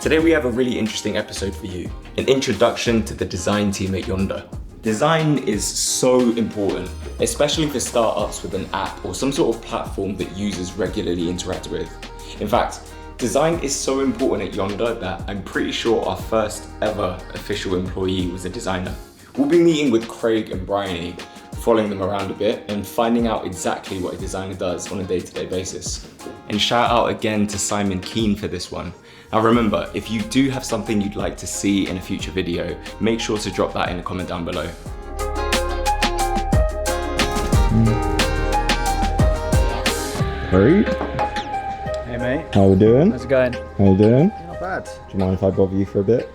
Today we have a really interesting episode for you, an introduction to the design team at Yonder. Design is so important, especially for startups with an app or some sort of platform that users regularly interact with. In fact, design is so important at Yonder that I'm pretty sure our first ever official employee was a designer. We'll be meeting with Craig and Bryony, following them around a bit and finding out exactly what a designer does on a day-to-day basis. And shout out again to Simon Keane for this one. Now remember, if you do have something you'd like to see in a future video, make sure to drop that in a comment down below. Hey. Hey mate. How we doing? How's it going? How you doing? Yeah, not bad. Do you mind if I bother you for a bit?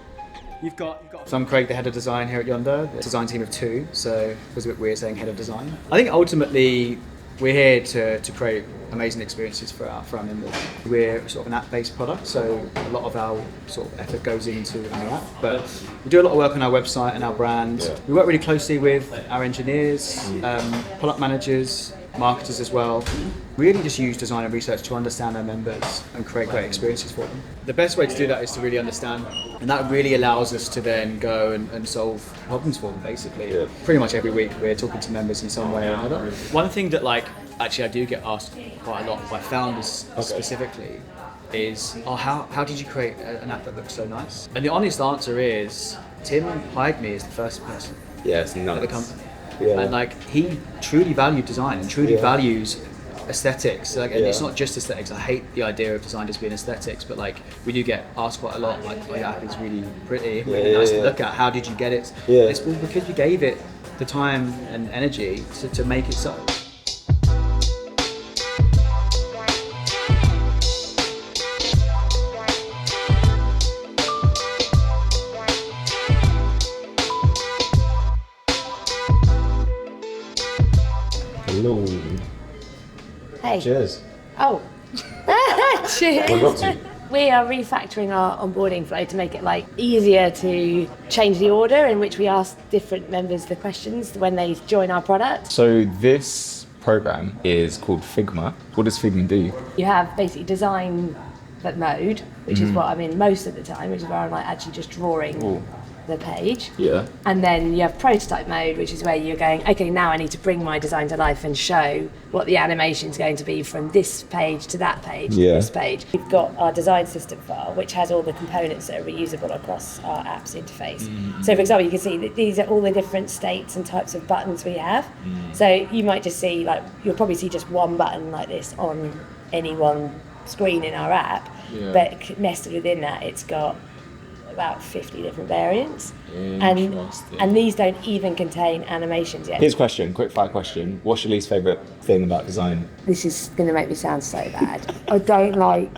You've got. So I'm Craig, the head of design here at Yonder. The design team of 2, so it was a bit weird saying head of design. I think ultimately we're here to create amazing experiences for our members. We're sort of an app-based product, so a lot of our sort of effort goes into the app, but we do a lot of work on our website and our brand. Yeah. We work really closely with our engineers, product managers, marketers as well. Really just use design and research to understand our members and create great experiences for them. The best way to do that is to really understand, and that really allows us to then go and solve problems for them basically. Yeah. Pretty much every week we're talking to members in some way or another. One thing that actually I do get asked quite a lot by founders specifically is, how did you create an app that looks so nice? And the honest answer is, Tim hired me as the first person at the company. Yeah. And he truly valued design and truly values aesthetics. And it's not just aesthetics. I hate the idea of design just being aesthetics, but we do get asked quite a lot, your app is really pretty, really nice to look at. How did you get it? Yeah. It's because we gave it the time and energy to make it so. Hello. Hey. Cheers. Oh. Cheers. What are you up to? We are refactoring our onboarding flow to make it easier to change the order in which we ask different members the questions when they join our product. So this program is called Figma. What does Figma do? You have basically design mode, which is what I'm in most of the time, which is where I'm actually just drawing the page. Yeah. And then you have prototype mode, which is where you're going, okay, now I need to bring my design to life and show what the animation is going to be from this page to that page to this page. We've got our design system file, which has all the components that are reusable across our app's interface. So for example, you can see that these are all the different states and types of buttons we have. So you might just see, you'll probably see just one button like this on any one screen in our app, but nested within that, it's got about 50 different variants, and these don't even contain animations yet. Here's a question, quick fire question. What's your least favourite thing about design? This is going to make me sound so bad. I don't like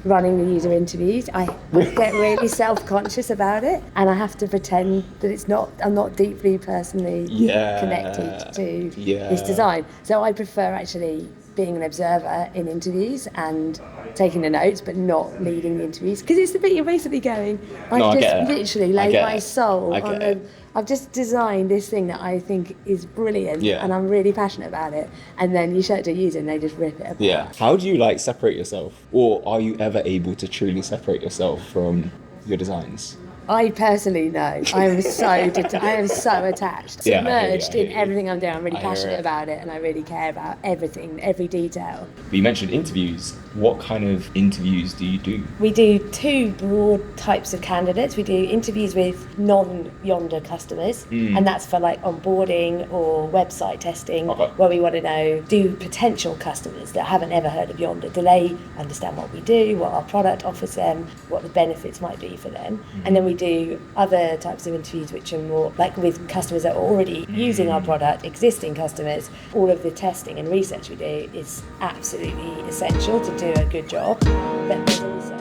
running the user interviews. I get really self-conscious about it, and I have to pretend that I'm not deeply personally connected to this design. So I prefer actually being an observer in interviews and taking the notes, but not leading the interviews, because it's the bit you're basically going, literally laid my soul on I've just designed this thing that I think is brilliant, and I'm really passionate about it, and then you show it to a user and they just rip it apart. Yeah. How do you separate yourself, or are you ever able to truly separate yourself from your designs? I personally know. I am so attached, submerged in everything I'm doing. I'm really passionate about it, and I really care about everything, every detail. But you mentioned interviews. What kind of interviews do you do? We do 2 broad types of candidates. We do interviews with non-Yonder customers, and that's for onboarding or website testing, where we want to know, do potential customers that haven't ever heard of Yonder, do they understand what we do, what our product offers them, what the benefits might be for them? And then we do other types of interviews which are more with customers that are already using our product, existing customers. All of the testing and research we do is absolutely essential to do a good job, but there's also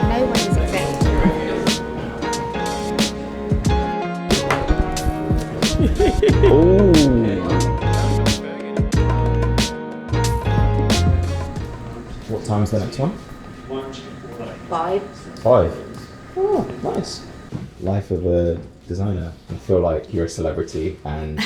no one is exempt. What time's the next one? 5. 5. Oh, nice. Life of a designer. I feel like you're a celebrity and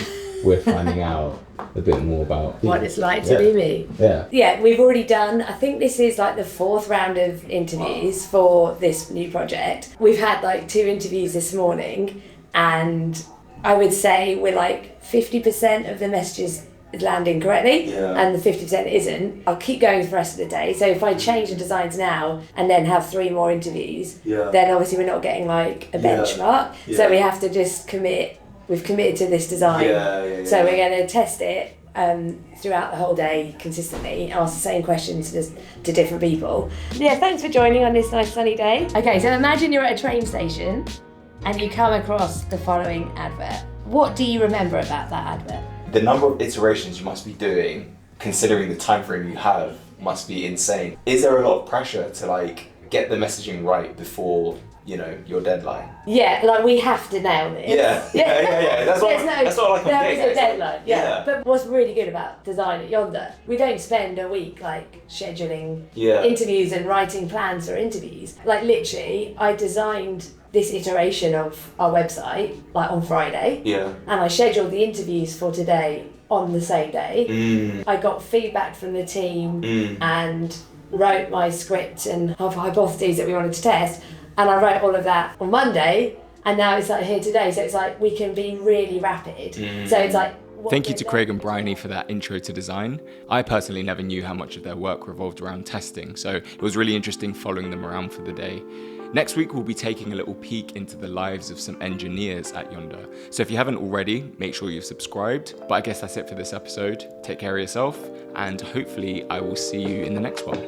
we're finding out a bit more about what it's like to be me. Yeah. Yeah, we've already done, I think this is like the 4th round of interviews for this new project. We've had like 2 interviews this morning, and I would say we're like 50% of the messages landing correctly, and the 50% isn't. I'll keep going for the rest of the day. So if I change the designs now and then have 3 more interviews, then obviously we're not getting like a benchmark. So we have to just commit. We've committed to this design. So we're going to test it throughout the whole day consistently, ask the same questions to different people. Yeah, thanks for joining on this nice sunny day. Okay, so imagine you're at a train station and you come across the following advert. What do you remember about that advert? The number of iterations you must be doing, considering the time frame you have, must be insane. Is there a lot of pressure to like get the messaging right before, you know, your deadline? Yeah, like we have to nail this. Yeah. That's what like there is a deadline. Yeah. But what's really good about design at Yonder, we don't spend a week like scheduling interviews and writing plans for interviews. Like literally, I designed this iteration of our website like on Friday. And I scheduled the interviews for today on the same day. I got feedback from the team and wrote my script and hypotheses that we wanted to test. And I wrote all of that on Monday, and now it's like here today. So it's like we can be really rapid. So it's like. Thank you to Craig and Bryony for that intro to design. I personally never knew how much of their work revolved around testing, so it was really interesting following them around for the day. Next week, we'll be taking a little peek into the lives of some engineers at Yonder. So if you haven't already, make sure you've subscribed. But I guess that's it for this episode. Take care of yourself, and hopefully I will see you in the next one.